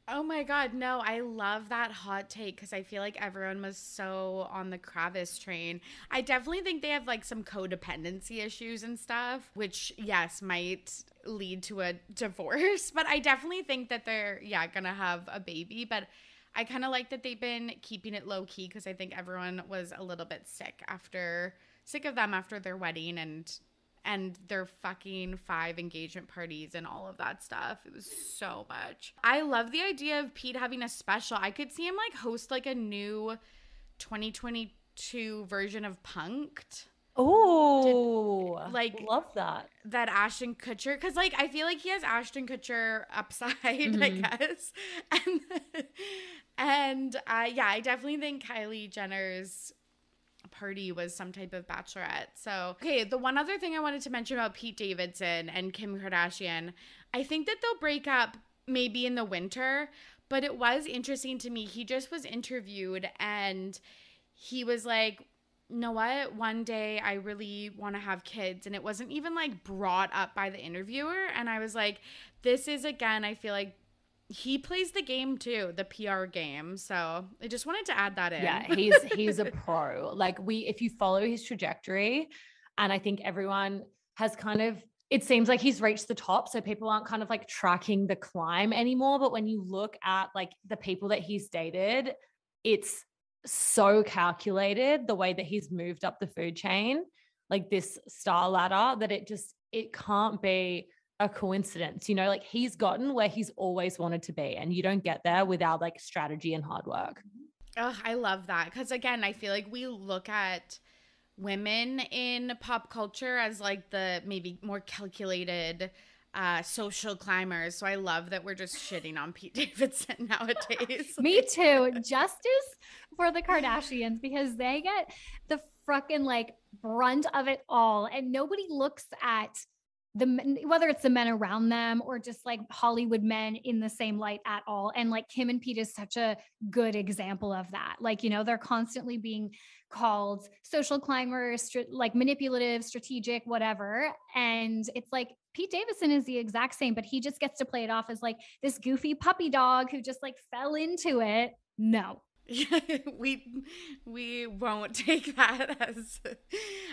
Oh my God, no, I love that hot take because I feel like everyone was so on the Kravis train. I definitely think they have like some codependency issues and stuff, which yes, might lead to a divorce, but I definitely think that they're, gonna have a baby, but I kind of like that they've been keeping it low key because I think everyone was a little bit sick of them after their wedding and their fucking 5 engagement parties and all of that stuff. It was so much. I love the idea of Pete having a special. I could see him like host like a new 2022 version of Punk'd. Oh, love that. That Ashton Kutcher, because like I feel like he has Ashton Kutcher upside, I guess. And I definitely think Kylie Jenner's party was some type of bachelorette. So, okay, the one other thing I wanted to mention about Pete Davidson and Kim Kardashian, I think that they'll break up maybe in the winter, but it was interesting to me. He just was interviewed and he was like, you know what? One day I really want to have kids. And it wasn't even like brought up by the interviewer. And I was like, this is, again, I feel like he plays the game too, the PR game. So I just wanted to add that in. Yeah, he's a pro. Like if you follow his trajectory, and I think everyone has kind of, it seems like he's reached the top. So people aren't kind of like tracking the climb anymore. But when you look at like the people that he's dated, it's so calculated the way that he's moved up the food chain, like this star ladder, that it can't be a coincidence, like he's gotten where he's always wanted to be, and you don't get there without like strategy and hard work. Oh, I love that. Because again, I feel like we look at women in pop culture as like the maybe more calculated social climbers. So I love that we're just shitting on Pete Davidson nowadays. Me too. Justice for the Kardashians, because they get the fucking like brunt of it all, and nobody looks at whether it's the men around them or just like Hollywood men in the same light at all. And like Kim and Pete is such a good example of that. Like, they're constantly being called social climbers, like manipulative, strategic, whatever. And it's like Pete Davidson is the exact same, but he just gets to play it off as like this goofy puppy dog who just like fell into it. No. we won't take that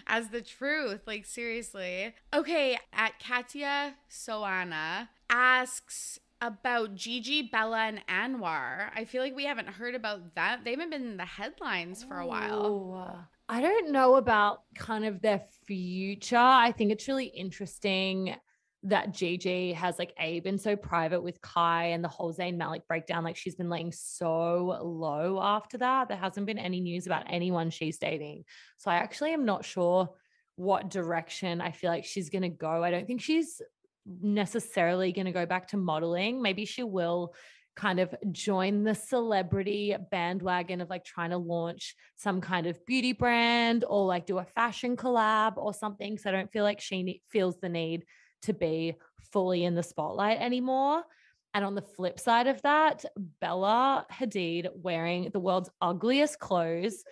as the truth, like seriously. Okay, at Katya Soana asks about Gigi, Bella, and Anwar. I feel like we haven't heard about that. They haven't been in the headlines for a while. I don't know about kind of their future. I think it's really interesting that Gigi has like been so private with Kai, and the whole Zayn Malik breakdown, like she's been laying so low after that. There hasn't been any news about anyone she's dating. So I actually am not sure what direction I feel like she's going to go. I don't think she's necessarily going to go back to modeling. Maybe she will kind of join the celebrity bandwagon of like trying to launch some kind of beauty brand or like do a fashion collab or something. So I don't feel like she feels the need to be fully in the spotlight anymore. And on the flip side of that, Bella Hadid wearing the world's ugliest clothes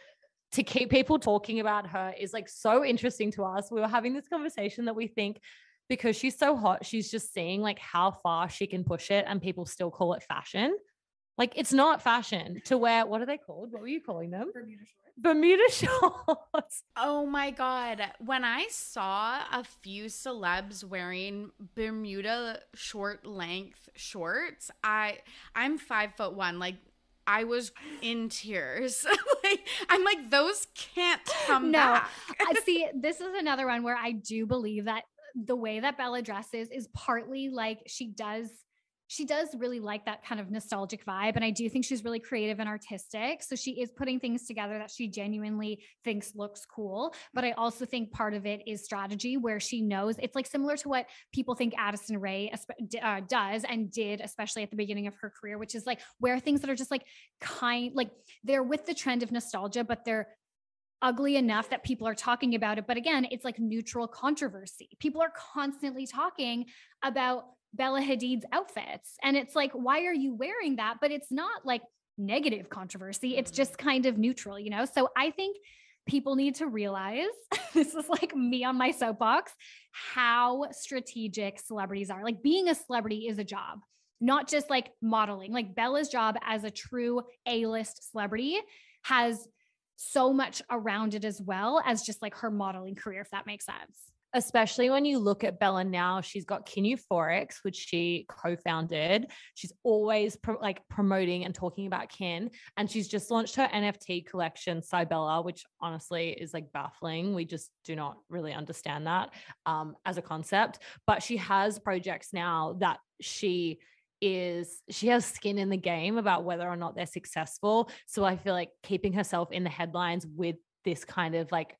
to keep people talking about her is like so interesting to us. We were having this conversation that we think because she's so hot, she's just seeing like how far she can push it and people still call it fashion. Like it's not fashion to wear, what are they called? What were you calling them? Bermuda shorts. Oh my God. When I saw a few celebs wearing Bermuda short length shorts, I'm 5'1". Like I was in tears. I'm like, those can't come back. See, this is another one where I do believe that the way that Bella dresses is partly like she does really like that kind of nostalgic vibe. And I do think she's really creative and artistic. So she is putting things together that she genuinely thinks looks cool. But I also think part of it is strategy, where she knows it's like similar to what people think Addison Rae does and did, especially at the beginning of her career, which is like wear things that are just like they're with the trend of nostalgia, but they're ugly enough that people are talking about it. But again, it's like neutral controversy. People are constantly talking about Bella Hadid's outfits. And it's like, why are you wearing that? But it's not like negative controversy. It's just kind of neutral, you know? So I think people need to realize, this is like me on my soapbox, how strategic celebrities are. Like being a celebrity is a job, not just like modeling. Like Bella's job as a true A-list celebrity has so much around it as well as just like her modeling career, if that makes sense. Especially when you look at Bella now, she's got Kin Euphorics, which she co-founded. She's always promoting and talking about Kin. And she's just launched her NFT collection, Cybella, which honestly is like baffling. We just do not really understand that as a concept. But she has projects now that she has skin in the game about whether or not they're successful. So I feel like keeping herself in the headlines with this kind of like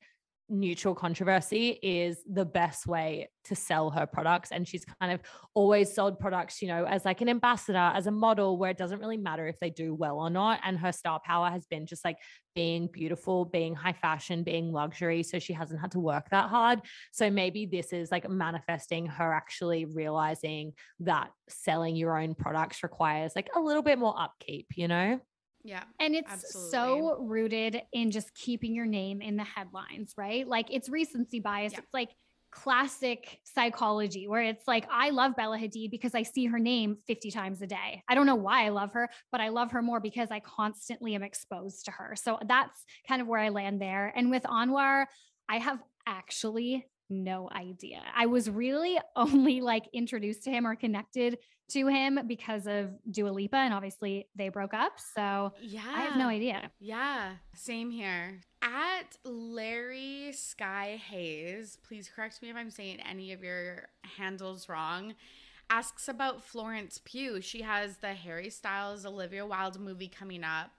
neutral controversy is the best way to sell her products. And she's kind of always sold products, you know, as like an ambassador, as a model, where it doesn't really matter if they do well or not. And her star power has been just like being beautiful, being high fashion, being luxury. So she hasn't had to work that hard. So maybe this is like manifesting her actually realizing that selling your own products requires like a little bit more upkeep, you know? Yeah. And it's absolutely. so rooted in just keeping your name in the headlines, right? Like it's recency bias. Yeah. It's like classic psychology where it's like, I love Bella Hadid because I see her name 50 times a day. I don't know why I love her, but I love her more because I constantly am exposed to her. So that's kind of where I land there. And with Anwar, I have actually no idea. I was really only like introduced to him or connected to him because of Dua Lipa, and obviously they broke up. So yeah, I have no idea. Yeah, same here. At Larry Sky Hayes, please correct me if I'm saying any of your handles wrong, asks about Florence Pugh. She has the Harry Styles, Olivia Wilde movie coming up.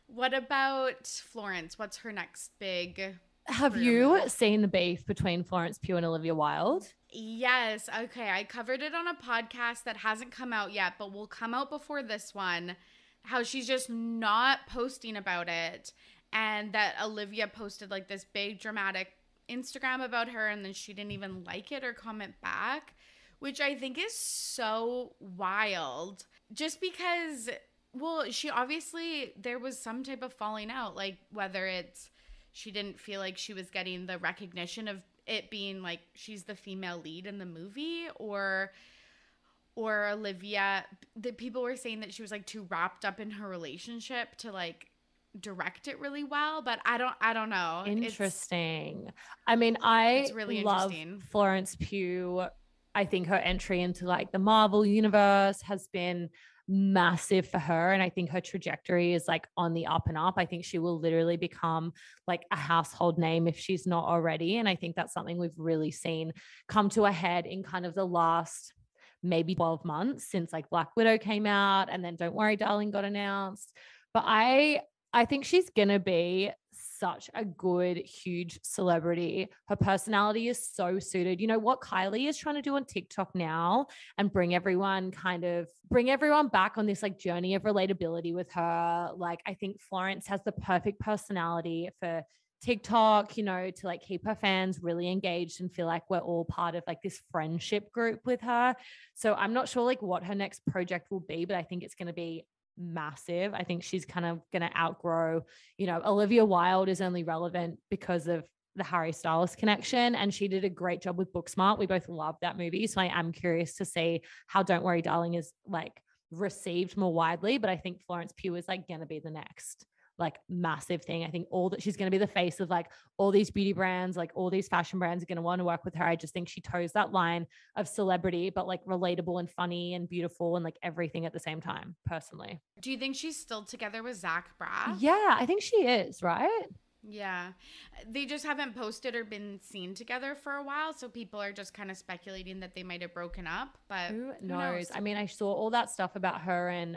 What about Florence? What's her next big... Have you seen the beef between Florence Pugh and Olivia Wilde? Yes. Okay. I covered it on a podcast that hasn't come out yet, but will come out before this one. How she's just not posting about it. And that Olivia posted like this big dramatic Instagram about her, and then she didn't even like it or comment back, which I think is so wild. Just because, well, she obviously, there was some type of falling out, like whether it's she didn't feel like she was getting the recognition of it being like she's the female lead in the movie, or Olivia, the people were saying that she was like too wrapped up in her relationship to like direct it really well, but I don't know. Interesting. It's really love interesting. Florence Pugh. I think her entry into like the Marvel universe has been massive for her, and I think her trajectory is like on the up and up. I think she will literally become like a household name if she's not already, and I think that's something we've really seen come to a head in kind of the last maybe 12 months since like Black Widow came out and then Don't Worry Darling got announced. But I think she's gonna be such a good, huge celebrity. Her personality is so suited. You know what Kylie is trying to do on TikTok now and bring everyone back on this like journey of relatability with her. Like I think Florence has the perfect personality for TikTok, you know, to like keep her fans really engaged and feel like we're all part of like this friendship group with her. So I'm not sure like what her next project will be, but I think it's going to be massive. I think she's kind of going to outgrow, you know, Olivia Wilde is only relevant because of the Harry Styles connection, and she did a great job with Booksmart. We both loved that movie. So I am curious to see how Don't Worry Darling is like received more widely, but I think Florence Pugh is like going to be the next like massive thing. I think she's going to be the face of like all these beauty brands, like all these fashion brands are going to want to work with her. I just think she toes that line of celebrity, but like relatable and funny and beautiful and like everything at the same time, personally. Do you think she's still together with Zach Braff? Yeah, I think she is, right? Yeah. They just haven't posted or been seen together for a while, so people are just kind of speculating that they might have broken up, but who knows? I mean, I saw all that stuff about her and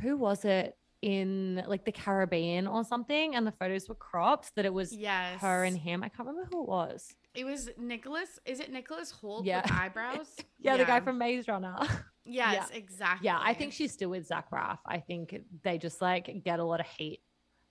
who was it? In like the Caribbean or something, and the photos were cropped that it was her and him. I can't remember who it was. It was Nicholas. Is it Nicholas Hoult with eyebrows? The guy from Maze Runner. Yes, exactly. Yeah, I think she's still with Zach Braff. I think they just like get a lot of hate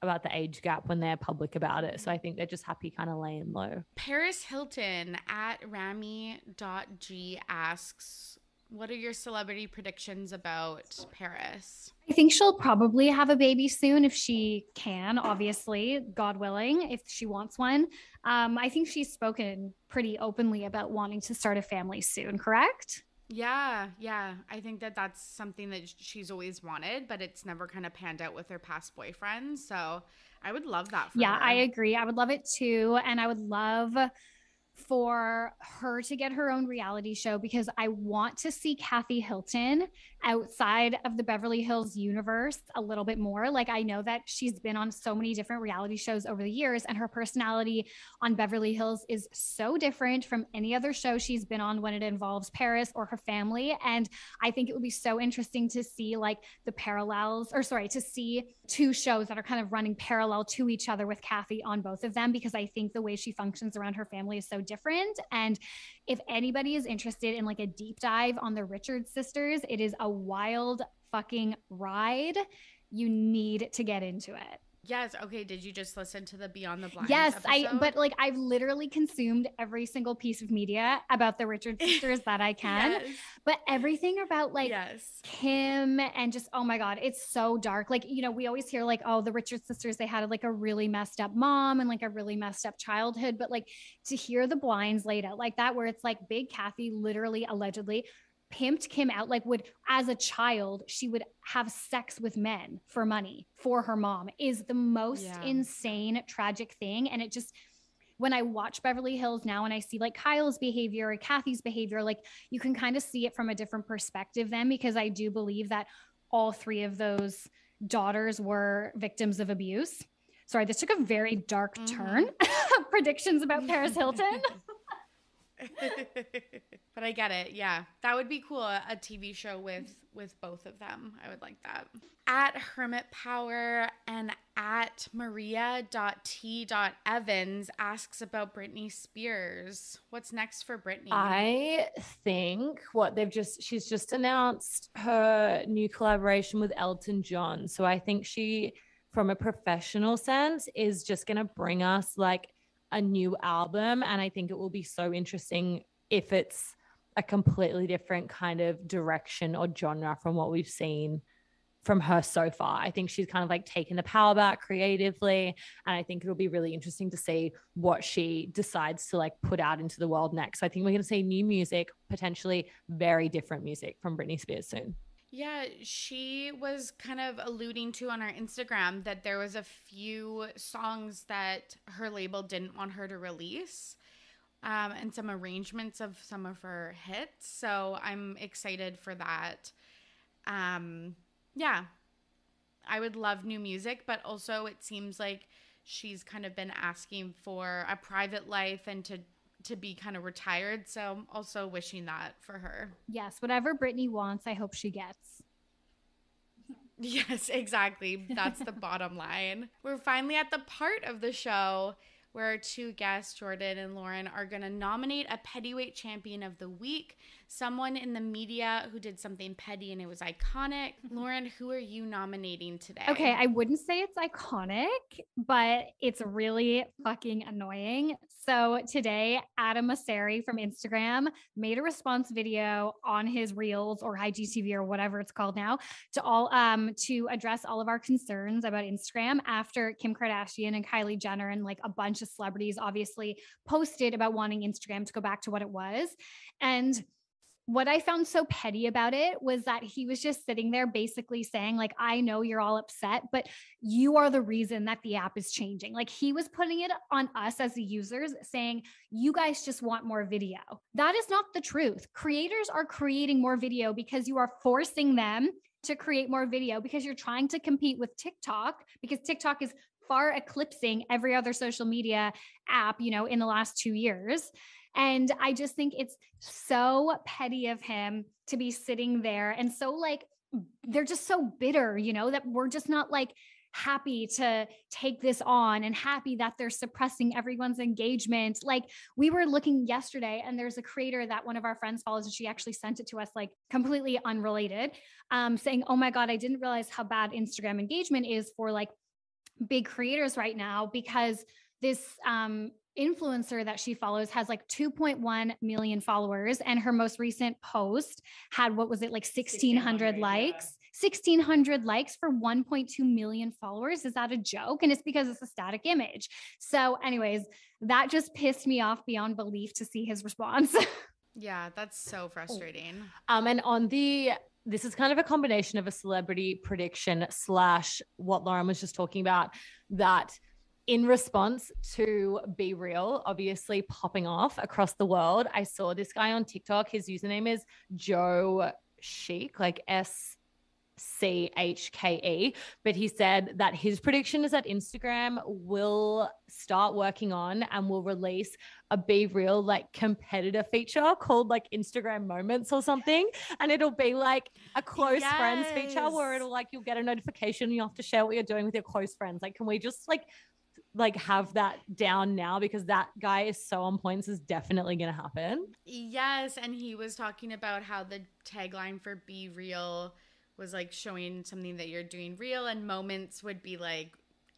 about the age gap when they're public about it. So I think they're just happy kind of laying low. Paris Hilton at Rami.g asks, what are your celebrity predictions about Paris? I think she'll probably have a baby soon if she can, obviously, God willing, if she wants one. I think she's spoken pretty openly about wanting to start a family soon, correct? Yeah. I think that that's something that she's always wanted, but it's never kind of panned out with her past boyfriend. So I would love that for her. Yeah, I agree. I would love it too. And I would love for her to get her own reality show, because I want to see Kathy Hilton outside of the Beverly Hills universe a little bit more. Like I know that she's been on so many different reality shows over the years, and her personality on Beverly Hills is so different from any other show she's been on when it involves Paris or her family. And I think it would be so interesting to see like the parallels, to see two shows that are kind of running parallel to each other with Kathy on both of them, because I think the way she functions around her family is so different. And if anybody is interested in like a deep dive on the Richards sisters, it is a wild fucking ride. You need to get into it. Yes. Okay. Did you just listen to the Beyond the Blinds Yes, episode? but like I've literally consumed every single piece of media about the Richards sisters that I can. Yes. But everything about like Kim and just, oh my God, it's so dark. Like, you know, we always hear like, oh, the Richards sisters, they had like a really messed up mom and like a really messed up childhood. But like to hear the blinds laid out like that, where it's like Big Kathy literally allegedly pimped Kim out, like would, as a child, she would have sex with men for money for her mom, is the most insane, tragic thing. And it just, when I watch Beverly Hills now and I see like Kyle's behavior or Kathy's behavior, like you can kind of see it from a different perspective then, because I do believe that all three of those daughters were victims of abuse. Sorry, this took a very dark turn. Predictions about Paris Hilton. But I get it. Yeah, that would be cool. A TV show with both of them. I would like that. At Hermit Power and at Maria.t.evans asks about Britney Spears. What's next for Britney? I think she's just announced her new collaboration with Elton John. So I think she, from a professional sense, is just going to bring us like a new album. And I think it will be so interesting if it's a completely different kind of direction or genre from what we've seen from her so far. I think she's kind of like taken the power back creatively. And I think it'll be really interesting to see what she decides to like put out into the world next. So I think we're going to see new music, potentially very different music from Britney Spears soon. Yeah, she was kind of alluding to on our Instagram that there was a few songs that her label didn't want her to release, and some arrangements of some of her hits. So I'm excited for that. Yeah, I would love new music, but also it seems like she's kind of been asking for a private life and to be kind of retired. So I'm also wishing that for her. Yes, whatever Britney wants, I hope she gets. Yes, exactly. That's the bottom line. We're finally at the part of the show where our two guests, Jordan and Lauren, are going to nominate a Pettyweight Champion of the Week, someone in the media who did something petty and it was iconic. Lauren, who are you nominating today? Okay, I wouldn't say it's iconic, but it's really fucking annoying. So today, Adam Mosseri from Instagram made a response video on his Reels or IGTV or whatever it's called now to address all of our concerns about Instagram after Kim Kardashian and Kylie Jenner and like a bunch of celebrities obviously posted about wanting Instagram to go back to what it was. And what I found so petty about it was that he was just sitting there basically saying, like, I know you're all upset, but you are the reason that the app is changing. Like, he was putting it on us as the users, saying, you guys just want more video. That is not the truth. Creators are creating more video because you are forcing them to create more video because you're trying to compete with TikTok, because TikTok is far eclipsing every other social media app, in the last 2 years. And I just think it's so petty of him to be sitting there and so like, they're just so bitter, that we're just not like happy to take this on and happy that they're suppressing everyone's engagement. Like we were looking yesterday and there's a creator that one of our friends follows and she actually sent it to us like completely unrelated, saying, oh my God, I didn't realize how bad Instagram engagement is for like big creators right now because this, influencer that she follows has like 2.1 million followers and her most recent post had like 1600 likes. 1600 likes for 1.2 million followers. Is that a joke? And it's because it's a static image. So anyways, that just pissed me off beyond belief to see his response. Yeah, that's so frustrating. And this is kind of a combination of a celebrity prediction / what Lauren was just talking about, that in response to Be Real, obviously popping off across the world, I saw this guy on TikTok. His username is Joe Chic, like SCHKE. But he said that his prediction is that Instagram will start working on and will release a Be Real like competitor feature called like Instagram Moments or something. And it'll be like a close friends feature where it'll like, you'll get a notification and you have to share what you're doing with your close friends. Like, can we just like have that down now, because that guy is so on point. This is definitely going to happen. Yes. And he was talking about how the tagline for Be Real was like showing something that you're doing real, and moments would be like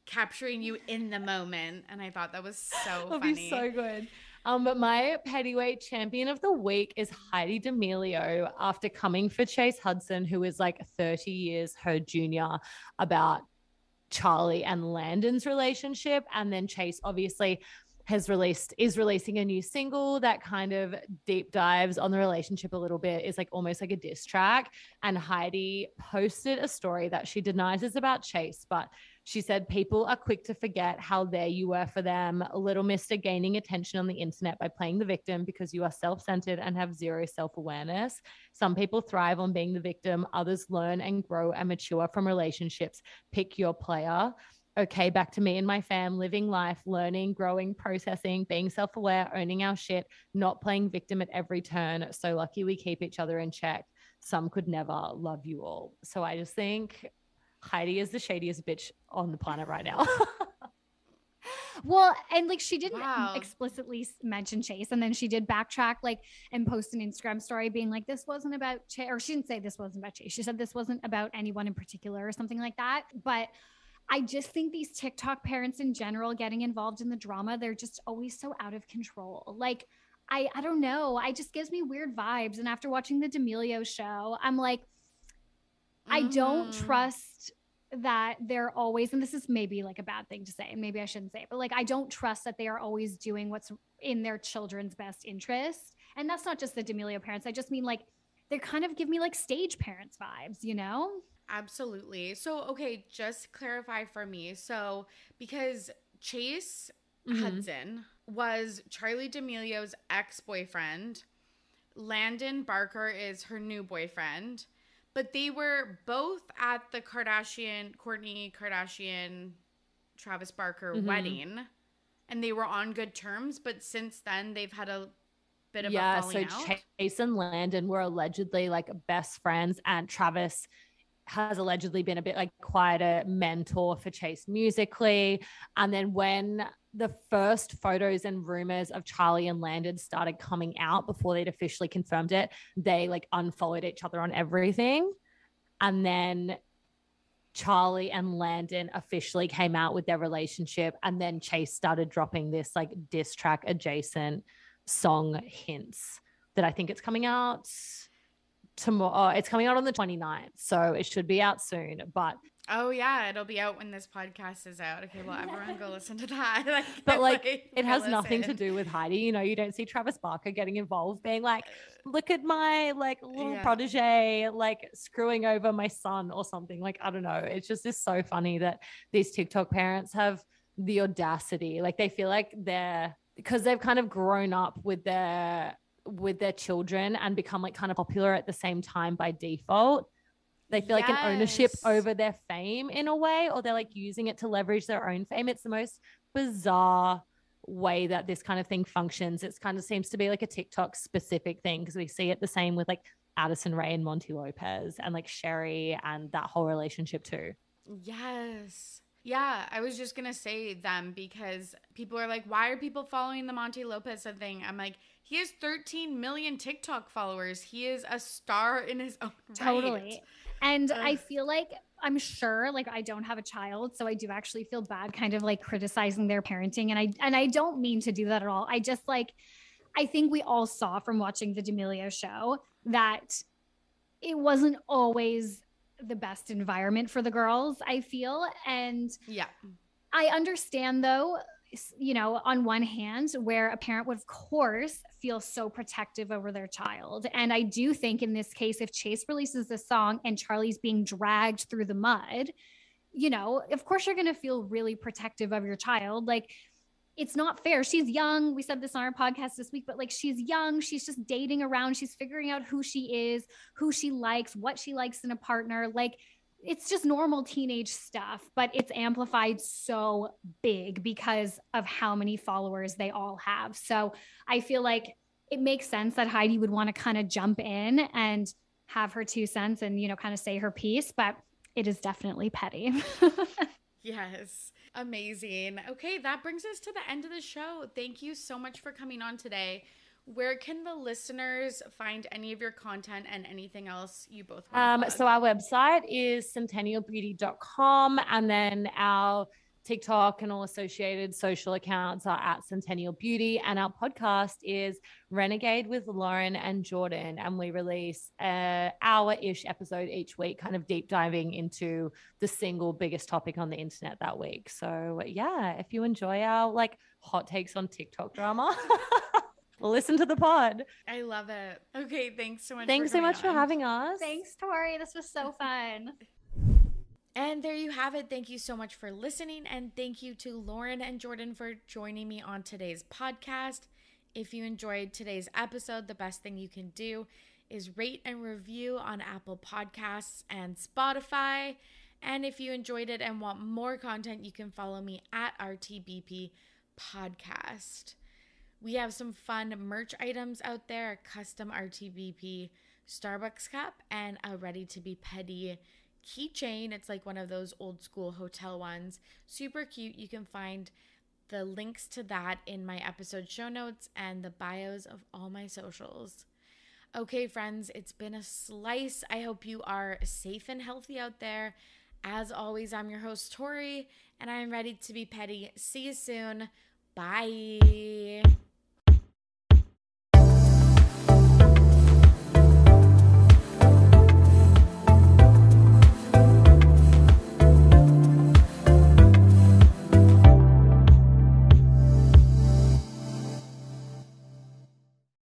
capturing you in the moment. And I thought that was so funny. That'd be so good. But my Pettyweight Champion of the Week is Heidi D'Amelio, after coming for Chase Hudson, who is like 30 years her junior, about Charlie and Landon's relationship. And then Chase obviously is releasing a new single that kind of deep dives on the relationship a little bit. It's like almost like a diss track. And Heidi posted a story that she denies is about Chase, but she said people are quick to forget how there you were for them, little mister gaining attention on the internet by playing the victim because you are self-centered and have zero self-awareness. Some people thrive on being the victim. Others learn and grow and mature from relationships. Pick your player. Okay, back to me and my fam, living life, learning, growing, processing, being self-aware, owning our shit, not playing victim at every turn. So lucky we keep each other in check. Some could never. Love you all. So I just think Heidi is the shadiest bitch on the planet right now. Well, and like she didn't explicitly mention Chase, and then she did backtrack and post an Instagram story being like, this wasn't about Chase, or she didn't say this wasn't about Chase. She said this wasn't about anyone in particular or something like that. But I just think these TikTok parents in general getting involved in the drama, they're just always so out of control. Like, I don't know. It just gives me weird vibes. And after watching the D'Amelio show, I'm like, I don't trust that they're always, and this is maybe like a bad thing to say, and maybe I shouldn't say it, but like, I don't trust that they are always doing what's in their children's best interest. And that's not just the D'Amelio parents. I just mean like, they kind of give me like stage parents vibes, Absolutely. So, okay, just clarify for me. So, because Chase Hudson was Charlie D'Amelio's ex-boyfriend, Landon Barker is her new boyfriend, but they were both at the Kourtney Kardashian, Travis Barker wedding, and they were on good terms. But since then, they've had a bit of a falling out. So Chase and Landon were allegedly like best friends, and Travis has allegedly been a bit like quite a mentor for Chase musically. And then when the first photos and rumors of Charlie and Landon started coming out before they'd officially confirmed it, they like unfollowed each other on everything. And then Charlie and Landon officially came out with their relationship. And then Chase started dropping this like diss track adjacent song hints that I think it's coming out tomorrow. It's coming out on the 29th. So it should be out soon. But oh yeah, it'll be out when this podcast is out. Okay, well, everyone go listen to that. But like it has nothing to do with Heidi. You know, you don't see Travis Barker getting involved being like, look at my like little protege like screwing over my son or something. Like, I don't know. It's just so funny that these TikTok parents have the audacity. Like they feel like because they've kind of grown up with their children and become like kind of popular at the same time by default. They feel like an ownership over their fame in a way, or they're like using it to leverage their own fame. It's the most bizarre way that this kind of thing functions. It kind of seems to be like a TikTok specific thing, because we see it the same with like Addison Rae and Monty Lopez and like Sherry and that whole relationship too. Yes. Yeah, I was just going to say them because people are like, why are people following the Monty Lopez thing? I'm like, he has 13 million TikTok followers. He is a star in his own right. Totally. And I feel like, I'm sure, like I don't have a child, so I do actually feel bad kind of like criticizing their parenting. And I don't mean to do that at all. I just like, I think we all saw from watching the D'Amelio show that it wasn't always the best environment for the girls, I feel. And yeah, I understand though, you know, on one hand, where a parent would of course feel so protective over their child. And I do think in this case, if Chase releases the song and Charlie's being dragged through the mud, you know, of course you're going to feel really protective of your child. Like, it's not fair. She's young. We said this on our podcast this week, but like, she's young. She's just dating around. She's figuring out who she is, who she likes, what she likes in a partner. Like, it's just normal teenage stuff, but it's amplified so big because of how many followers they all have. So I feel like it makes sense that Heidi would want to kind of jump in and have her 2 cents and, you know, kind of say her piece, but it is definitely petty. Yes. Amazing. Okay, that brings us to the end of the show. Thank you so much for coming on today. Where can the listeners find any of your content and anything else you both want to plug? So our website is centennialbeauty.com, and then our TikTok and all associated social accounts are at Centennial Beauty, and our podcast is Renegade with Lauren and Jordan, and we release an hour-ish episode each week, kind of deep diving into the single biggest topic on the internet that week. So yeah, if you enjoy our like hot takes on TikTok drama, listen to the pod. I love it. Okay, thanks so much. Thanks so much for having us. Thanks, Tori. This was so fun. And there you have it. Thank you so much for listening. And thank you to Lauren and Jordan for joining me on today's podcast. If you enjoyed today's episode, the best thing you can do is rate and review on Apple Podcasts and Spotify. And if you enjoyed it and want more content, you can follow me at RTBP Podcast. We have some fun merch items out there, a custom RTBP Starbucks cup and a Ready to Be Petty keychain. It's like one of those old school hotel ones. Super cute. You can find the links to that in my episode show notes and the bios of all my socials. Okay, friends, it's been a slice. I hope you are safe and healthy out there. As always, I'm your host, Tori, and I am ready to be petty. See you soon. Bye.